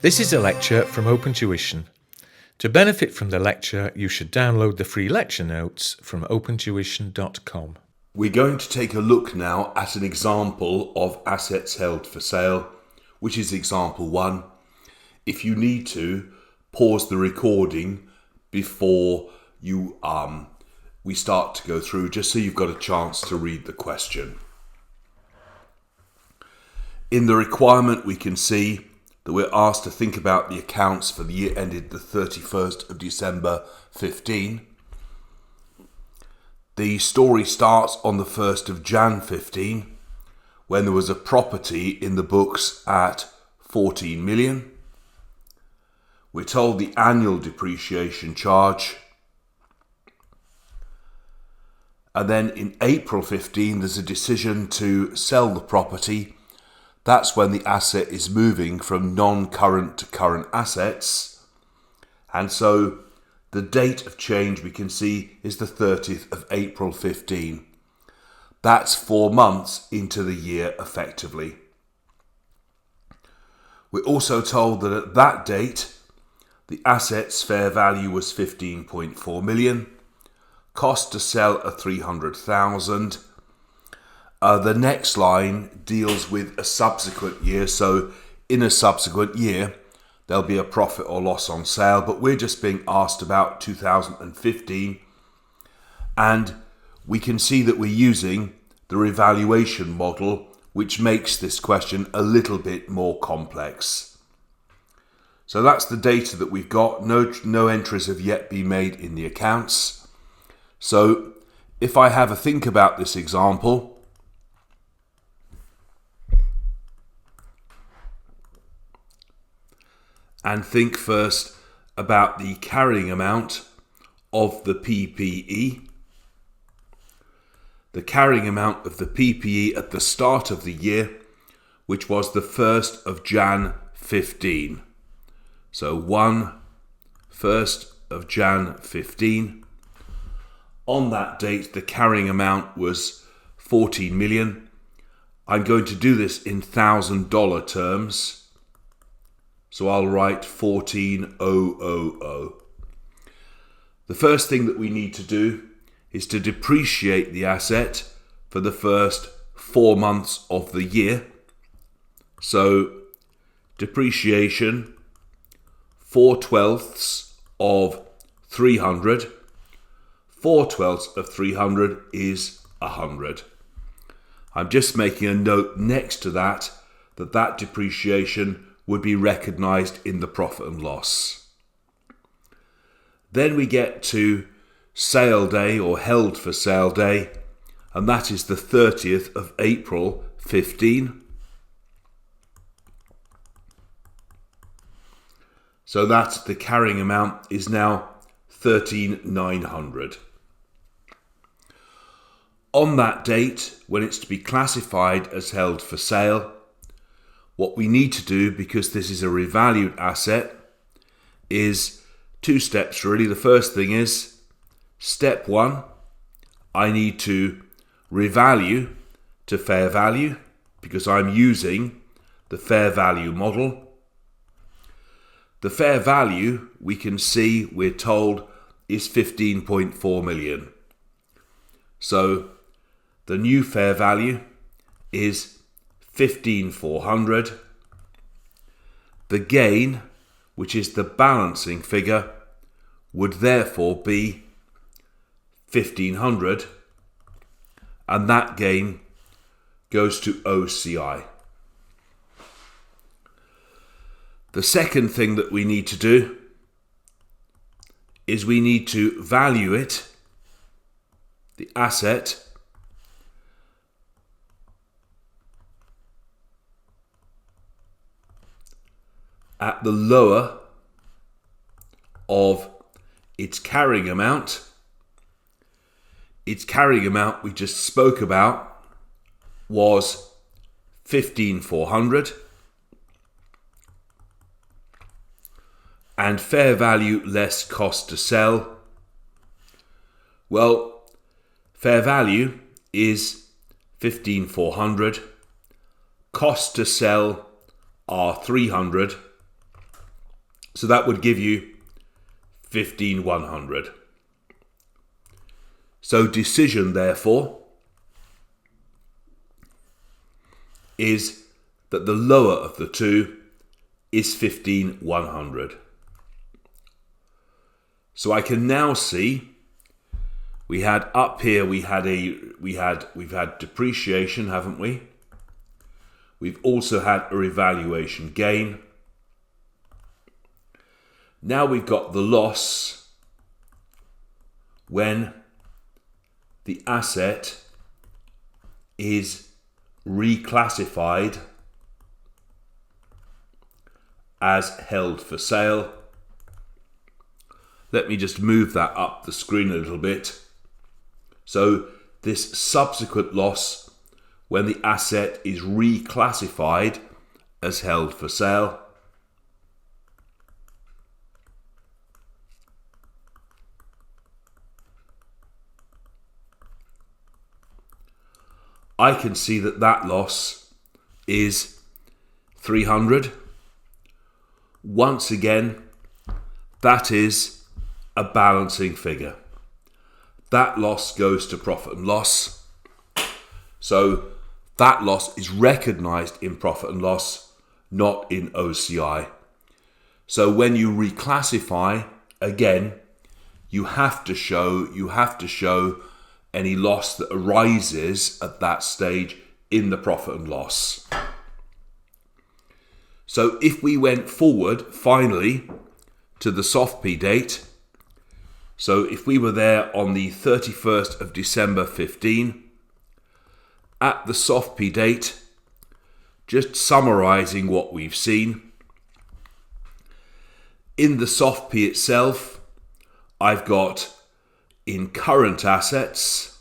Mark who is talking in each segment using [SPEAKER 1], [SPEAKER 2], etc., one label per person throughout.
[SPEAKER 1] This is a lecture from Open Tuition. To benefit from the lecture, you should download the free lecture notes from opentuition.com.
[SPEAKER 2] We're going to take a look now at an example of assets held for sale, which is example 1. If you need to, pause the recording before we start to go through, just so you've got a chance to read the question. In the requirement, we can see that we're asked to think about the accounts for the year ended the 31st of December 15. The story starts on the 1st of Jan 15, when there was a property in the books at 14 million. We're told the annual depreciation charge. And then in April 15, there's a decision to sell the property. That's when the asset is moving from non-current to current assets. And so the date of change we can see is the 30th of April 15. That's 4 months into the year effectively. We're also told that at that date, the asset's fair value was 15.4 million. Cost to sell are 300,000. The next line deals with a subsequent year, so in a subsequent year there'll be a profit or loss on sale, but we're just being asked about 2015, and we can see that we're using the revaluation model, which makes this question a little bit more complex. So that's the data that we've got. No entries have yet been made in the accounts. So if I have a think about this example, and think first about the carrying amount of the PPE. The carrying amount of the PPE at the start of the year, which was the 1st of Jan 15. So 1st of Jan 15. On that date, the carrying amount was 14 million. I'm going to do this in $1,000 terms. So I'll write 14,000. The first thing that we need to do is to depreciate the asset for the first 4 months of the year. So depreciation, 4/12 of 300. 4/12 of 300 is 100. I'm just making a note next to that depreciation would be recognised in the profit and loss. Then we get to sale day or held for sale day, and that is the 30th of April 15. So that the carrying amount is now 13,900. On that date, when it's to be classified as held for sale, what we need to do, because this is a revalued asset, is 2 steps really. The first thing is, step 1, I need to revalue to fair value, because I'm using the fair value model. The fair value, we can see, we're told, is 15.4 million. So the new fair value is 15,400. The gain, which is the balancing figure, would therefore be 1,500, and that gain goes to OCI. The second thing that we need to do is we need to value it, the asset, at the lower of its carrying amount. Its carrying amount we just spoke about was 15,400, and fair value less cost to sell. Well, fair value is 15,400, cost to sell are 300, So that would give you 15,100. So decision, therefore, is that the lower of the two is 15,100. So I can now see we had up here we've had depreciation, haven't we? We've also had a revaluation gain. Now we've got the loss when the asset is reclassified as held for sale. Let me just move that up the screen a little bit. So this subsequent loss when the asset is reclassified as held for sale. I can see that that loss is 300. Once again, that is a balancing figure. That loss goes to profit and loss. So that loss is recognized in profit and loss, not in OCI. So when you reclassify, again, you have to show any loss that arises at that stage in the profit and loss. So if we went forward finally to the SOFP date, so if we were there on the 31st of December 15, at the SOFP date, just summarising what we've seen, in the SOFP itself, I've got in current assets,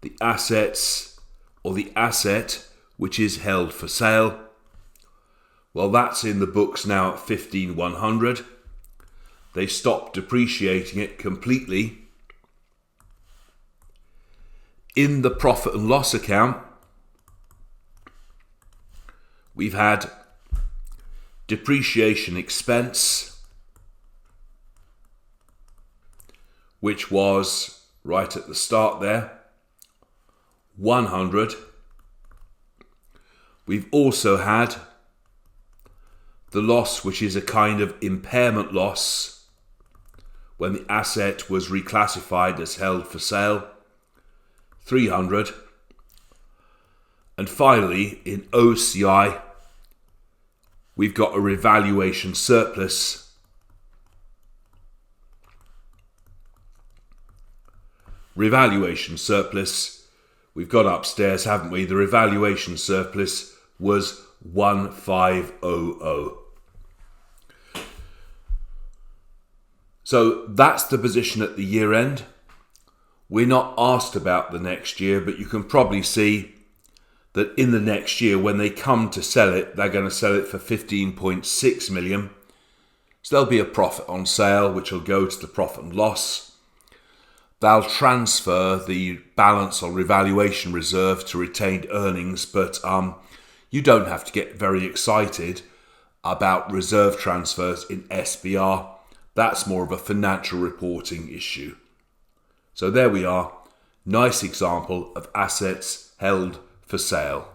[SPEAKER 2] the assets or the asset which is held for sale. Well, that's in the books now at 15,100. They stopped depreciating it completely. In the profit and loss account, we've had depreciation expense, which was right at the start there, 100. We've also had the loss, which is a kind of impairment loss when the asset was reclassified as held for sale, 300. And finally, in OCI, we've got a revaluation surplus. Revaluation surplus, we've got upstairs, haven't we? The revaluation surplus was 1500. So that's the position at the year end. We're not asked about the next year, but you can probably see that in the next year, when they come to sell it, they're going to sell it for 15.6 million. So there'll be a profit on sale, which will go to the profit and loss. They'll transfer the balance or revaluation reserve to retained earnings, but you don't have to get very excited about reserve transfers in SBR. That's more of a financial reporting issue. So there we are. Nice example of assets held for sale.